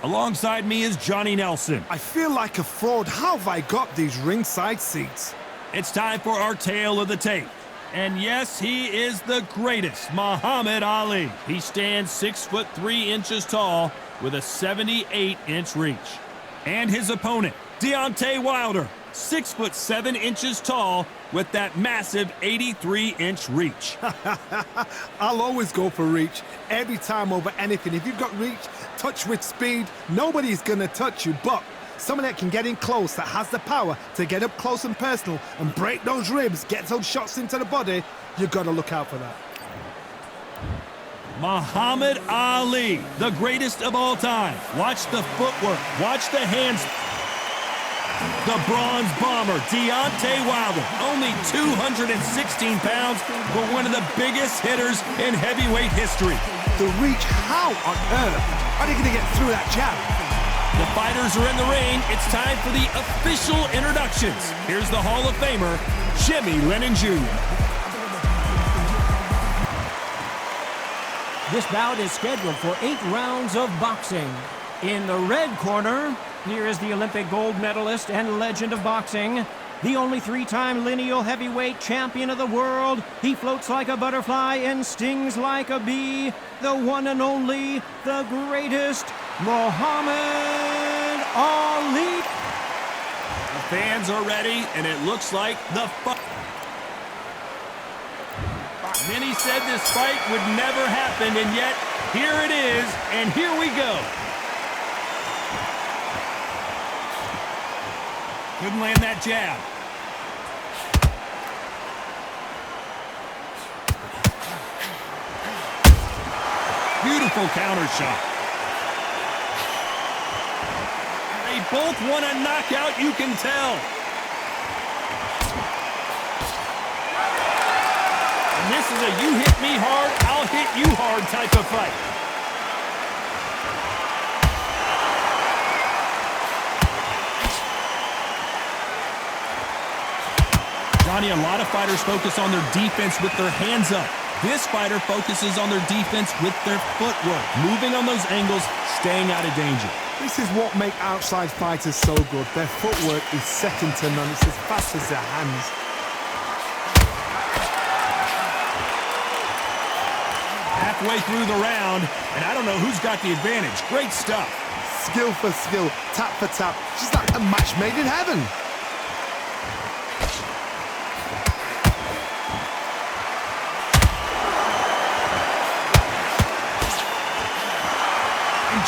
Alongside me is Johnny Nelson. I feel like a fraud. How have I got these ringside seats? It's time for our tale of the tape. And yes, he is the greatest, Muhammad Ali. He stands 6'3" tall with a 78-inch reach. And his opponent, Deontay Wilder, 6'7" tall with that massive 83-inch reach. I'll always go for reach. Every time over anything. If you've got reach, touch with speed, nobody's going to touch you. But someone that can get in close, that has the power to get up close and personal and break those ribs, get those shots into the body, you've got to look out for that. Muhammad Ali, the greatest of all time. Watch the footwork. Watch the hands. The bronze bomber, Deontay Wilder, only 216 pounds, but one of the biggest hitters in heavyweight history. The reach, how on earth are they going to get through that jab? The fighters are in the ring. It's time for the official introductions. Here's the Hall of Famer, Jimmy Lennon Jr. This bout is scheduled for 8 rounds of boxing. In the red corner, here is the Olympic gold medalist and legend of boxing, the only 3-time lineal heavyweight champion of the world. He floats like a butterfly and stings like a bee. The one and only, the greatest, Muhammad Ali. The fans are ready, and it looks like the fight. Many said this fight would never happen, and yet here it is, and here we go. Couldn't land that jab. Beautiful counter shot. They both want a knockout, you can tell. And this is a you hit me hard, I'll hit you hard type of fight. Johnny, a lot of fighters focus on their defense with their hands up. This fighter focuses on their defense with their footwork, moving on those angles, staying out of danger. This is what makes outside fighters so good. Their footwork is second to none. It's as fast as their hands. Halfway through the round, and I don't know who's got the advantage. Great stuff. Skill for skill, tap for tap. Just like a match made in heaven.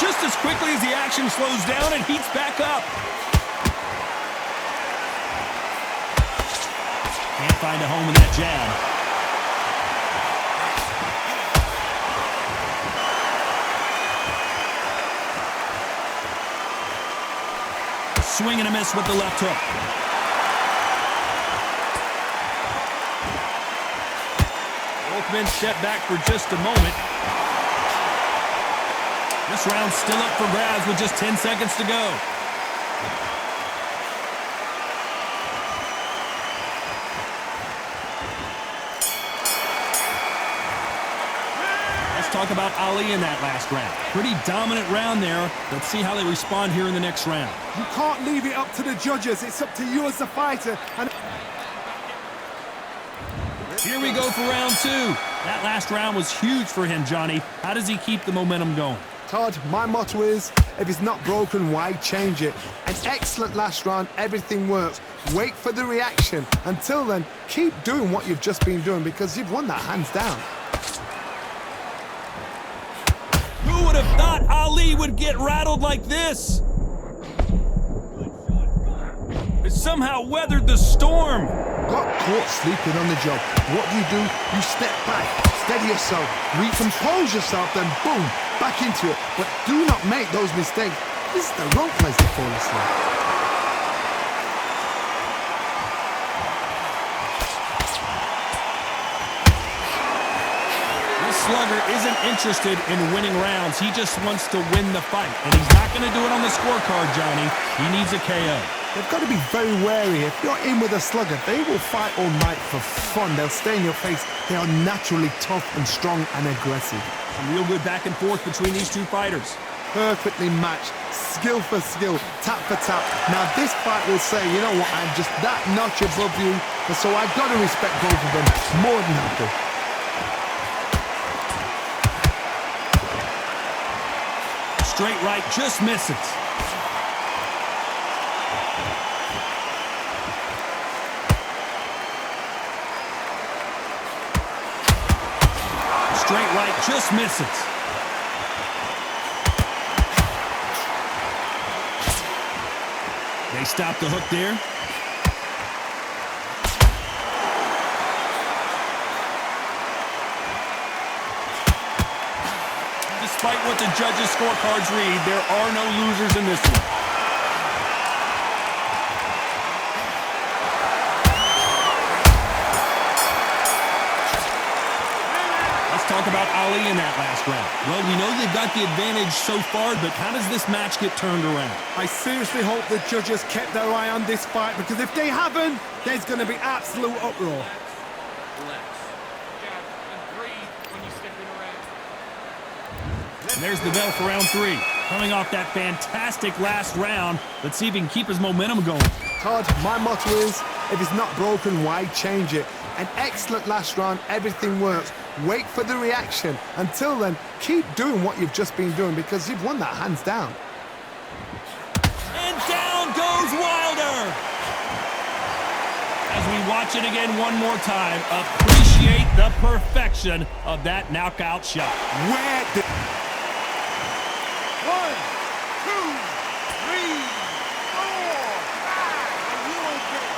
Just as quickly as the action slows down and heats back up. Can't find a home in that jab. Swing and a miss with the left hook. Both men step back for just a moment. This round's still up for grabs with just 10 seconds to go. Let's talk about Ali in that last round. Pretty dominant round there. Let's see how they respond here in the next round. You can't leave it up to the judges. It's up to you as the fighter. And here we go for round 2. That last round was huge for him, Johnny. How does he keep the momentum going? Todd, my motto is, if it's not broken, why change it? An excellent last round, everything works. Wait for the reaction. Until then, keep doing what you've just been doing because you've won that hands down. Who would have thought Ali would get rattled like this? It somehow weathered the storm. Got caught sleeping on the job. What do? You step back, steady yourself, recompose yourself, then boom, back into it. But do not make those mistakes. This is the wrong place to fall asleep. This slugger isn't interested in winning rounds. He just wants to win the fight. And he's not going to do it on the scorecard, Johnny. He needs a KO. They've got to be very wary. If you're in with a slugger, they will fight all night for fun. They'll stay in your face. They are naturally tough and strong and aggressive. Some real good back and forth between these two fighters. Perfectly matched. skill for skill, tap for tap. Now this fight will say, you know what, I'm just that notch above you, and so I've got to respect both of them more than happy. Straight right just misses. Straight right just misses. They stop the hook there. Despite what the judges' scorecards read, there are no losers in this one. Talk about Ali in that last round. Well, we know they've got the advantage so far, but how does this match get turned around? I seriously hope the judges kept their eye on this fight, because if they haven't, there's going to be absolute uproar. And there's the bell for round 3. Coming off that fantastic last round, let's see if he can keep his momentum going. Todd, my motto is, if it's not broken, why change it? An excellent last round, everything works. Wait for the reaction. Until then, keep doing what you've just been doing, because you've won that hands down. And down goes Wilder! As we watch it again one more time, appreciate the perfection of that knockout shot. Where did... 1, 2, 3, 4, 5. Are you okay?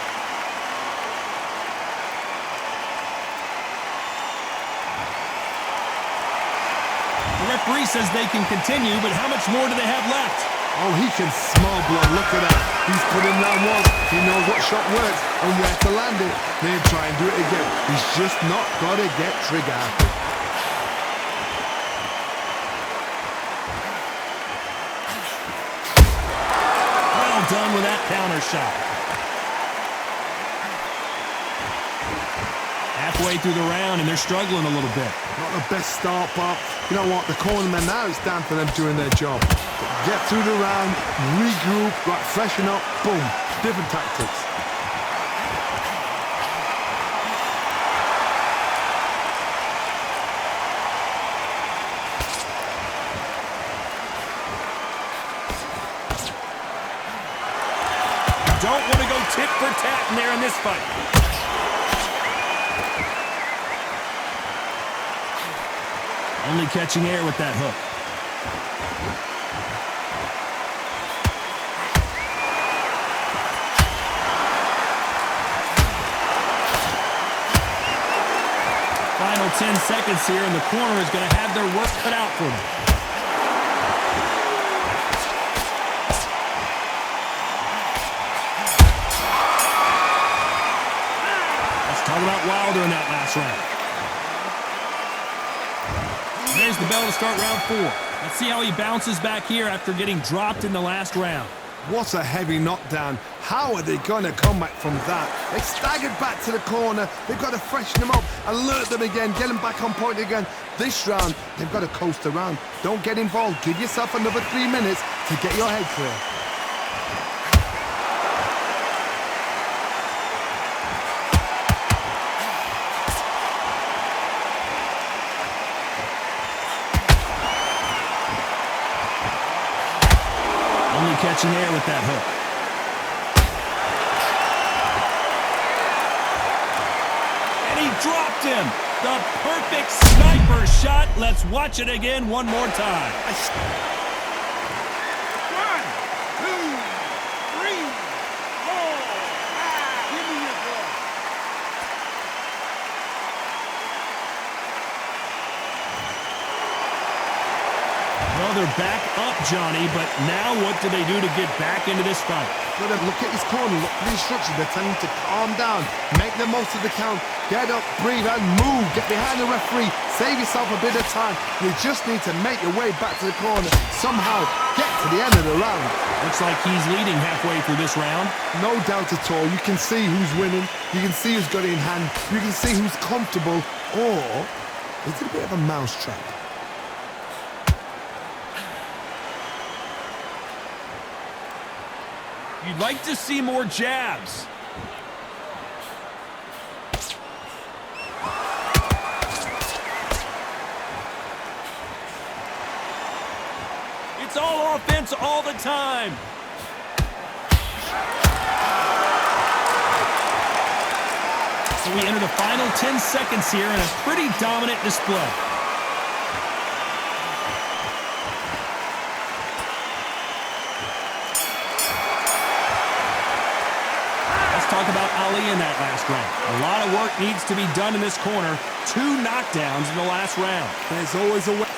The referee says they can continue, but how much more do they have left? Oh, he can smell blood. Look at that. He's put in round 1. He knows what shot works and where to land it. Then try and do it again. He's just not got to get trigger happy. Well done with that counter shot. Halfway through the round, and they're struggling a little bit. Not the best start, but you know what? The cornermen now, it's down to them doing their job. Get through the round, regroup, right, freshen up, boom. Different tactics. Don't want to go tit for tat in there in this fight. Only catching air with that hook. Final 10 seconds here, and the corner is going to have their work cut out for them. Let's talk about Wilder in that last round. There's the bell to start round 4. Let's see how he bounces back here after getting dropped in the last round. What a heavy knockdown. How are they going to come back from that? They staggered back to the corner. They've got to freshen them up, alert them again, get them back on point again. This round, they've got to coast around. Don't get involved. Give yourself another 3 minutes to get your head clear. Only catching air with that hook. And he dropped him. The perfect sniper shot. Let's watch it again one more time. 1, 2, 3, 4, 5. Give me your ball. Well, they're back up, Johnny, but now what do they do to get back into this fight? Look at his corner, look at the instructions. They're telling him to calm down, make the most of the count, get up, breathe, and move. Get behind the referee, save yourself a bit of time. You just need to make your way back to the corner. Somehow, get to the end of the round. Looks like he's leading halfway through this round. No doubt at all. You can see who's winning. You can see who's got it in hand. You can see who's comfortable. Or is it a bit of a mousetrap? You'd like to see more jabs. It's all offense all the time. So we enter the final 10 seconds here in a pretty dominant display. Let's talk about Ali in that last round. A lot of work needs to be done in this corner. 2 knockdowns in the last round. There's always a way.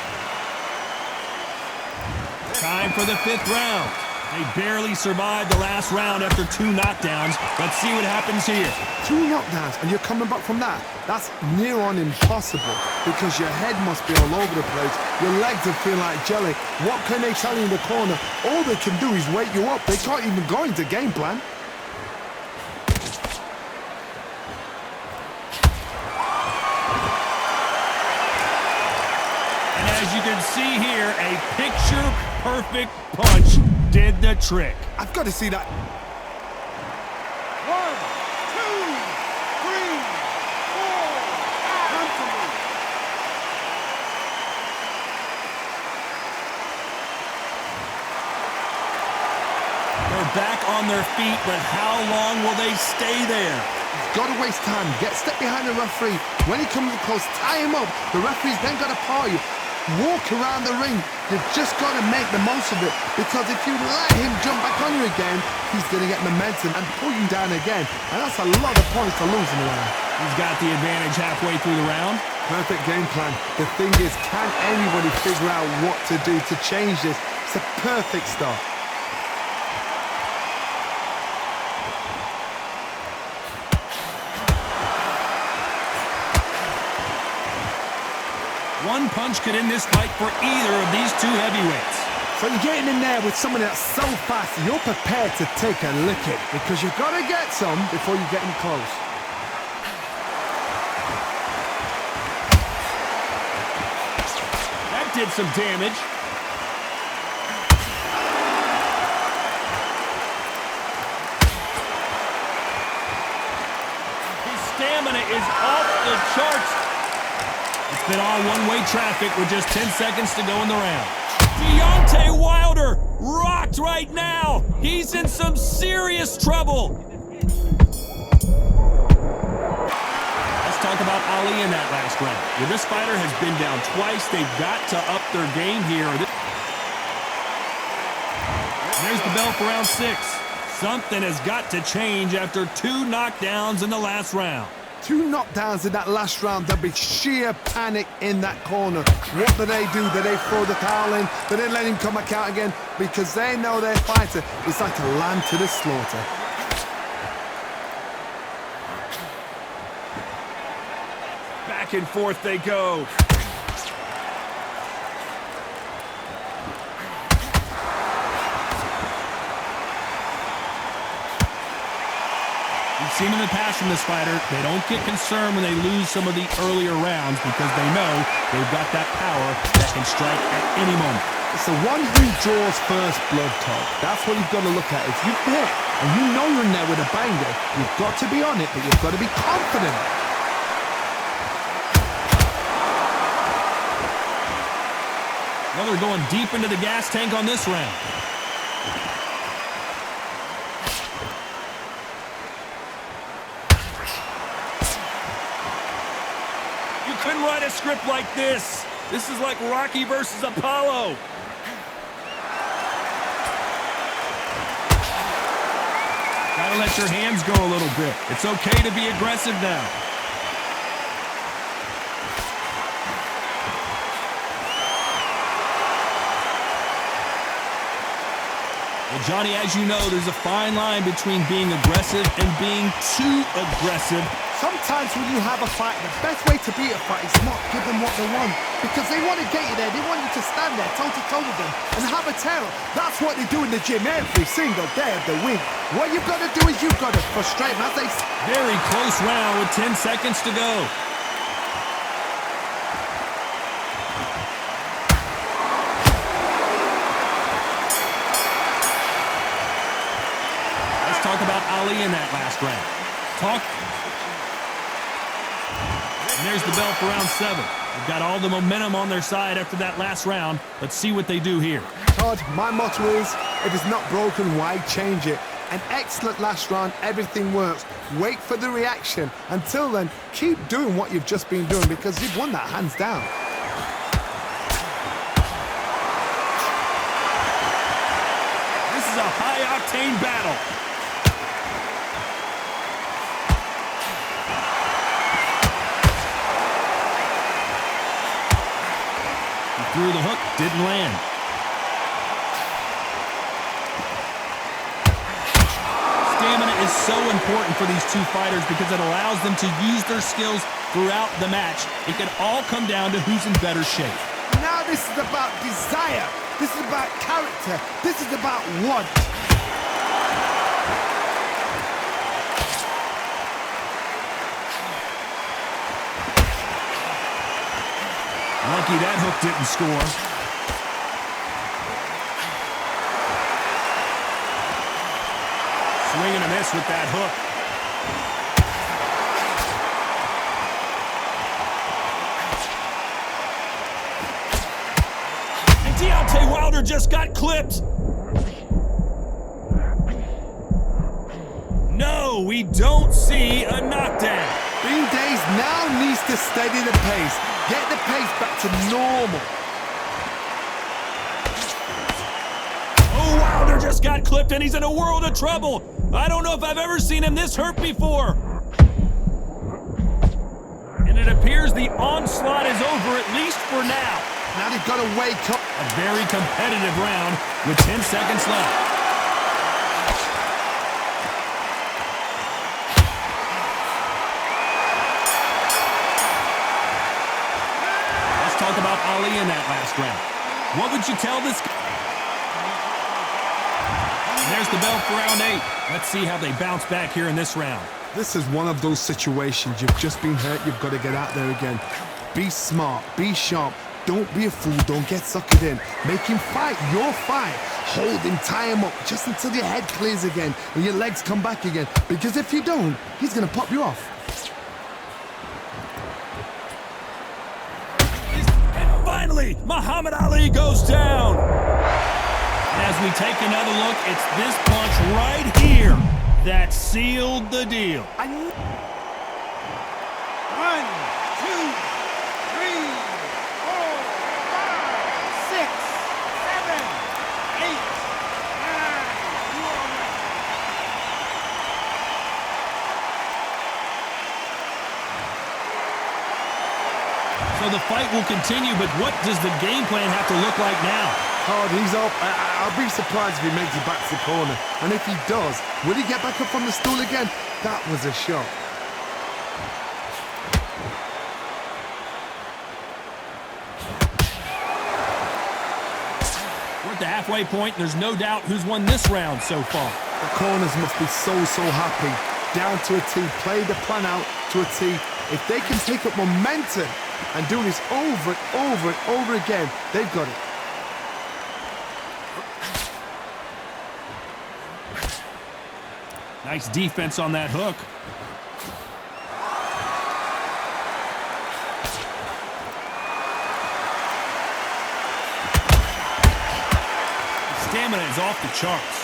Time for the 5th round. They barely survived the last round after 2 knockdowns. Let's see what happens here. 2 knockdowns and you're coming back from that. That's near on impossible because your head must be all over the place. Your legs will feel like jelly. What can they tell you in the corner? All they can do is wake you up. They can't even go into game plan. And as you can see here, a picture-perfect punch did the trick. I've got to see that. 1, 2, 3, 4. Come to me. They're back on their feet, but how long will they stay there? Got to waste time. Step behind the referee. When he comes close, tie him up. The referee's then got to paw you. Walk around the ring. You've just got to make the most of it because if you let him jump back on you again, he's going to get momentum and pull you down again. And that's a lot of points to lose in the round. He's got the advantage halfway through the round. Perfect game plan. The thing is, can anybody figure out what to do to change this? It's a perfect start. One punch could end this fight for either of these 2 heavyweights. So you're getting in there with someone that's so fast, you're prepared to take a licking because you've got to get some before you get in close. That did some damage. His stamina is off the charts. It's been all one-way traffic with just 10 seconds to go in the round. Deontay Wilder rocked right now. He's in some serious trouble. Let's talk about Ali in that last round. Well, this fighter has been down twice. They've got to up their game here. There's the bell for round 6. Something has got to change after 2 knockdowns in the last round. 2 knockdowns in that last round, there'll be sheer panic in that corner. What do? Do they throw the towel in? Do they let him come back out again? Because they know their fighter is like a lamb to the slaughter. Back and forth they go. We've seen in the past from this fighter, they don't get concerned when they lose some of the earlier rounds because they know they've got that power that can strike at any moment. It's the one who draws first blood, Todd. That's what you've got to look at. If you've hit and you know you're in there with a banger, you've got to be on it, but you've got to be confident. Well, they're going deep into the gas tank on this round. Couldn't write a script like this. This is like Rocky versus Apollo. Gotta let your hands go a little bit. It's okay to be aggressive now. Well, Johnny, as you know, there's a fine line between being aggressive and being too aggressive. Sometimes when you have a fight, the best way to beat a fight is not give them what they want. Because they want to get you there. They want you to stand there toe-to-toe with them and have a terror. That's what they do in the gym every single day of the week. What you've got to do is you've got to frustrate them as they... Very close round with 10 seconds to go. Ali in that last round. And there's the bell for round 7. They've got all the momentum on their side after that last round. Let's see what they do here. Todd, my motto is, if it's not broken, why change it? An excellent last round, everything works. Wait for the reaction. Until then, keep doing what you've just been doing because you've won that hands down. This is a high-octane battle. He threw the hook, didn't land. Stamina is so important for these two fighters because it allows them to use their skills throughout the match. It can all come down to who's in better shape. Now this is about desire. This is about character. This is about want. Lucky that hook didn't score. Swing and a miss with that hook. And Deontay Wilder just got clipped. No, we don't see a knockdown. Bean Days now needs to steady the pace. Get the pace back to normal. Oh, Wilder just got clipped and he's in a world of trouble. I don't know if I've ever seen him this hurt before. And it appears the onslaught is over, at least for now. Now they've got to wake up. A very competitive round with 10 seconds left. Let's talk about Ali in that last round. What would you tell this guy? And there's the bell for round 8. Let's see how they bounce back here in this round. This is one of those situations. You've just been hurt. You've got to get out there again. Be smart. Be sharp. Don't be a fool. Don't get suckered in. Make him fight your fight. Hold him, tie him up just until your head clears again and your legs come back again. Because if you don't, he's going to pop you off. And finally, Muhammad Ali goes down. As we take another look, it's this punch right here that sealed the deal. 1, 2, 3, 4, 5, 6, 7, 8, 9. You are right. So the fight will continue, but what does the game plan have to look like now? Hard, he's up. I'll be surprised if he makes it back to the corner. And if he does, will he get back up on the stool again? That was a shot. We're at the halfway point. There's no doubt who's won this round so far. The corners must be so happy. Down to a T. Play the plan out to a T. If they can pick up momentum and do this over and over and over again, they've got it. Nice defense on that hook. Stamina is off the charts.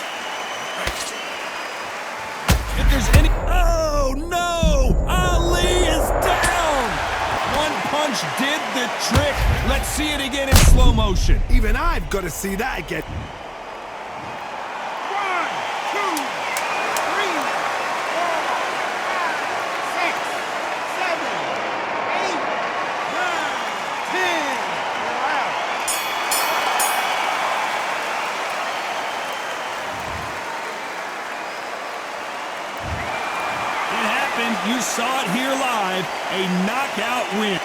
If there's any... Oh, no! Ali is down! One punch did the trick. Let's see it again in slow motion. Even I've got to see that again. 1, 2, 3, 4, 5, 6, 7, 8, 9, 10. You saw it here live, a knockout win.